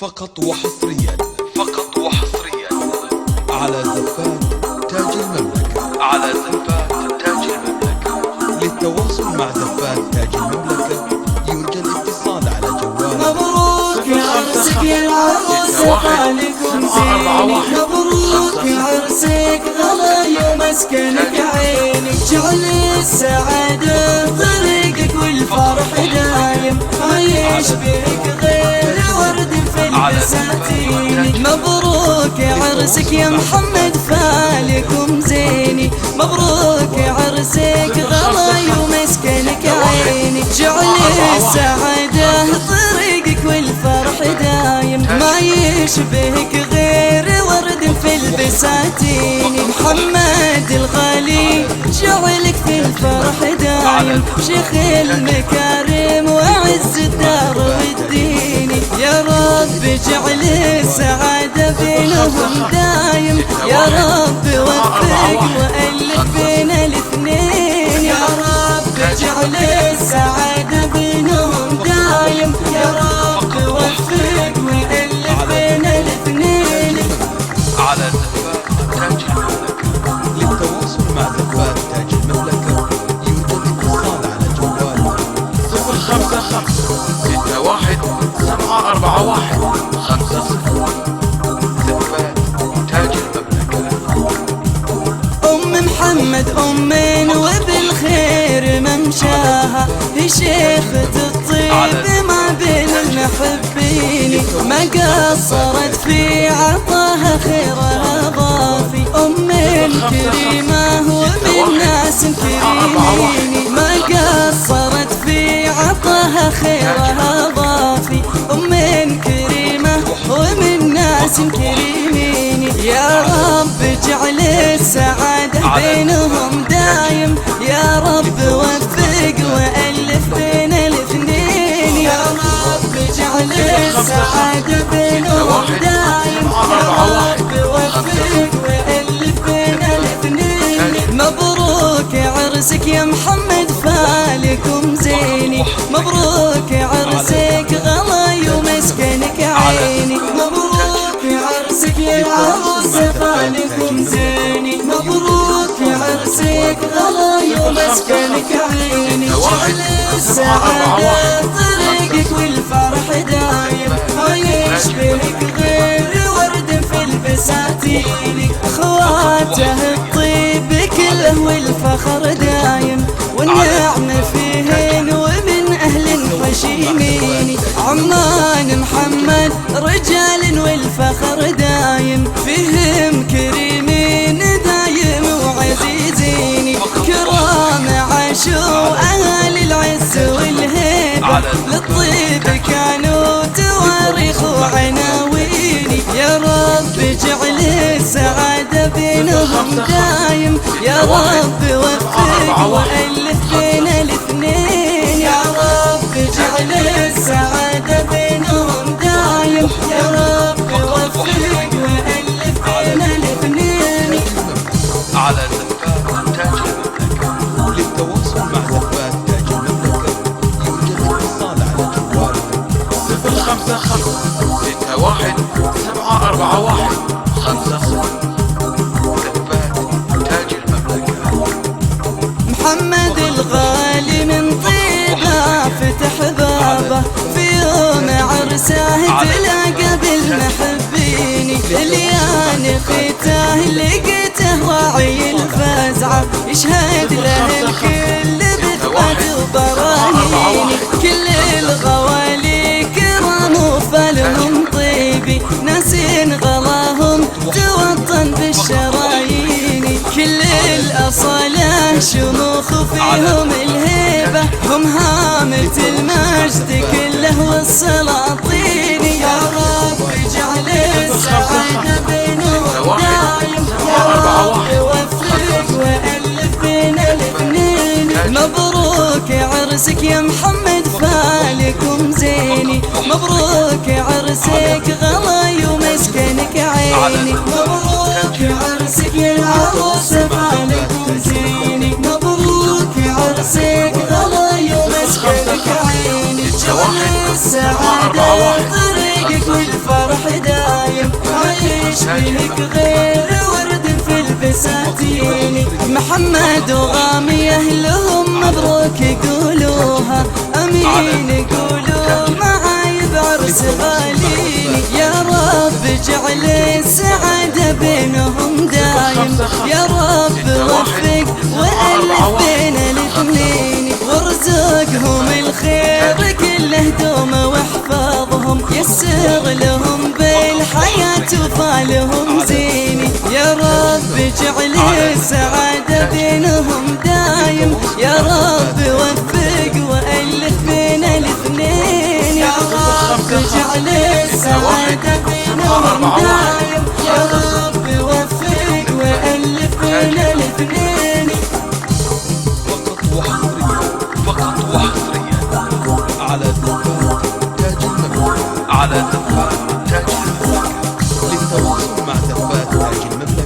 فقط وحصريا على زفات تاج المملكة. للتواصل مع زفات تاج المملكة يرجى الاتصال على جوال. مبروك يا عرسك يا العروسة خالكم زينك، مبروك يا عرسك غلا ومسكنك عينك، جعل السعادة طريقك والفرح دايم، ما يشبهك غير ورد في البساتين. مبروك يا عرسك يا محمد فالكم زيني، مبروك يا عرسك غلا ومسكنك عينك، جعل السعادة طريقك والفرح دايم، ما يشبهك غير ورد في البساتين. محمد الغالي جعلك في الفرح دايم، شيخ المكارم وعز الدار والدين، يا رب اجعل السعادة بينهم دايم، يا رب وفق وألف بين الاثنين، يا رب اجعل السعادة بينهم دايم، يا رب وفق وألف بين الاثنين. على زفات تاج المملكة. للتواصل مع زفات تاج المملكة يرجى الاتصال على جوال 055-61-741-50. زفات تاج المملكة. محمد وبالخير ممشاها، هي شيخة الطيب ما بين المحبين، ما قصرت في عطاها خيرها ضافي، كريمة ومن ناس كريمين، ما قصرت في عطاها خيرها ضافي، كريمة ومن ناس كريمين، يا رب اجعل السعادة بينهم دايم، يا رب وفق وألف بين الاثنين، يا رب اجعل السعادة بينهم دايم، يا رب وفق وألف بين الاثنين. مبروك يا عرسك يا محمد فالكم زيني، مبروك يا عرسك غلا ومسكنك عيني، مبروك يا عرسك يا العروسة فالكم زيني، مبروك يا عرسك غلا ومسكنك عيني، جعل السعادة طريقك والفرح دايم، ما يشبهك غير ورد في البساتين، خواته الطيب كله والفخر دايم، والنعمة فيهن ومن أهل حشيمين، عمان محمد رجال والفخر دايم، فيهم كريمين دايم وعزيزين، كرام عاشوا أهل العز والهيبة، للطيب كانوا تواريخ وعناوين، يا رب اجعل السعادة بينهم دايم، يا رب وفق وألف بين الاثنين، يا رب اجعل السعادة بينهم دايم، يا رب وفق وألف بين الاثنين. على زفات تاج المملكة. للتواصل مع زفات تاج المملكة يرجى الاتصال على جوال 055-61-741-50. زفات تاج المملكة. محمد الغالي من طيبة فتح بابه، في يوم عرسه تلاقى بالمحبين، اليان ختاه لقيته راعي الفزعة، يشهد له الكل بثقة وبراهين، كل الغوالي كرام وفالهم طيبي، ناس غلاهم توطن بالشرايين، كل الأصالة شموخ فيهم الهيبة، هم هامة المجد كله والسلاطين، يا رب اجعل السعادة بينهم دايم، يا رب وفق وألف بين الاثنين. مبروك يا عرسك يا محمد فالكم زيني، مبروك يا عرسك غلا ومسكنك عيني، مبروك يا عرسك يا العروسة فالكم زيني، مبروك يا عرسك غلا ومسكنك عيني، جعل السعادة طريقك والفرح بيك غير ورد في البساتين. محمد وغامي أهلهم مبروك يقولوها، أمين يقولوا معاي بعرس غاليني. يا رب اجعل السعادة بينهم دايم، يا رب وفق وألف بين الاثنين، وارزقهم الخير كله دومه واحفظهم، يسر لهم بالحياة وفالهم زيني. يا رب اجعل السعادة بينهم دايم، يا رب وفق وألف بين الاثنين. يا رب اجعل السعادة بينهم دايم، يا رب وفق وألف بين الاثنين. فقط وحصريا على دفاع تاج المملكة. للتواصل مع دفاع تاج المملكة